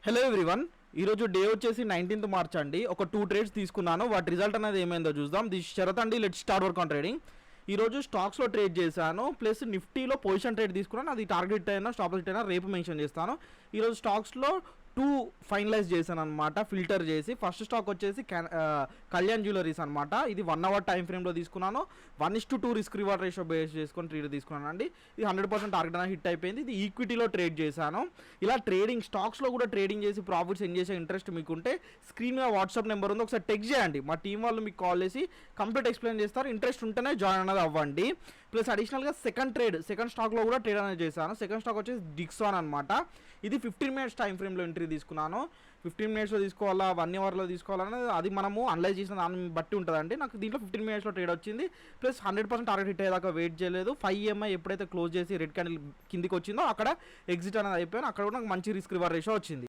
Hello everyone. ఈరోజు day వచ్చేసి 19th March అండి. ఒక 2 ట్రేడ్స్ తీసుకున్నాను. వాటి రిజల్ట్ అనేది ఏమైందో చూద్దాం. ది శరత్ అండి. Let's start work on trading. ఈరోజు స్టాక్స్లో ట్రేడ్ చేశాను, ప్లస్ నిఫ్టీలో పొజిషన్ ట్రేడ్ తీసుకున్నాను. అది టార్గెట్ అయినా స్టాప్ లాస్ అయినా రేపు మెన్షన్ చేస్తాను. ఈరోజు స్టాక్స్లో 2 ఫైనలైజ్ చేశాను అనమాట, ఫిల్టర్ చేసి. ఫస్ట్ స్టాక్ వచ్చేసి కళ్యాణ్ జ్యువెలరీస్ అనమాట. ఇది 1 అవర్ టైం ఫ్రేమ్లో తీసుకున్నాను. 1:2 రిస్క్ రివార్డ్ రేషియో బేస్ చేసుకొని ట్రేడ్ తీసుకున్నాను అండి. ఇది 100% టార్గెట్ అనేది హిట్ అయిపోయింది. ఇది ఈక్విటీలో ట్రేడ్ చేశాను. ఇలా ట్రేడింగ్ స్టాక్స్లో కూడా ట్రేడింగ్ చేసి ప్రాఫిట్స్ ఎన్ చేసే ఇంట్రెస్ట్ మీకుంటే స్క్రీన్ మీద వాట్సాప్ నెంబర్ ఉంది, ఒకసారి టెక్స్ట్ చేయండి. మా టీం వాళ్ళు మీకు కాల్ చేసి కంప్లీట్ ఎక్స్ప్లెయిన్ చేస్తారు. ఇంట్రెస్ట్ ఉంటేనే జాయిన్ అనేది అవ్వండి. ప్లస్ అడిషనల్గా సెకండ్ స్టాక్లో కూడా ట్రేడ్ అనేది చేశాను. సెకండ్ స్టాక్ వచ్చేసి డిక్సాన్ అనమాట. ఇది 15 minutes టైం ఫ్రేమ్లో ఎంట్రీ తీసుకున్నాను. 15 minutesలో తీసుకోవాలా, 1 hourలో తీసుకోవాలనేది అది మనము అనలైజ్ చేసిన దాన్ని బట్టి ఉంటుందండి. నాకు దీంట్లో 15 minutesలో ట్రేడ్ వచ్చింది. ప్లస్ 100% టార్గెట్ హిట్ అయ్యేదాకా వెయిట్ చేయలేదు. 5 EMI ఎప్పుడైతే క్లోజ్ చేసి రెడ్ క్యాండిల్ కిందికి వచ్చిందో అక్కడ ఎగ్జిట్ అనేది అయిపోయాను. అక్కడ కూడా నాకు మంచి రిస్క్ రివార్డ్ రేషియో వచ్చింది.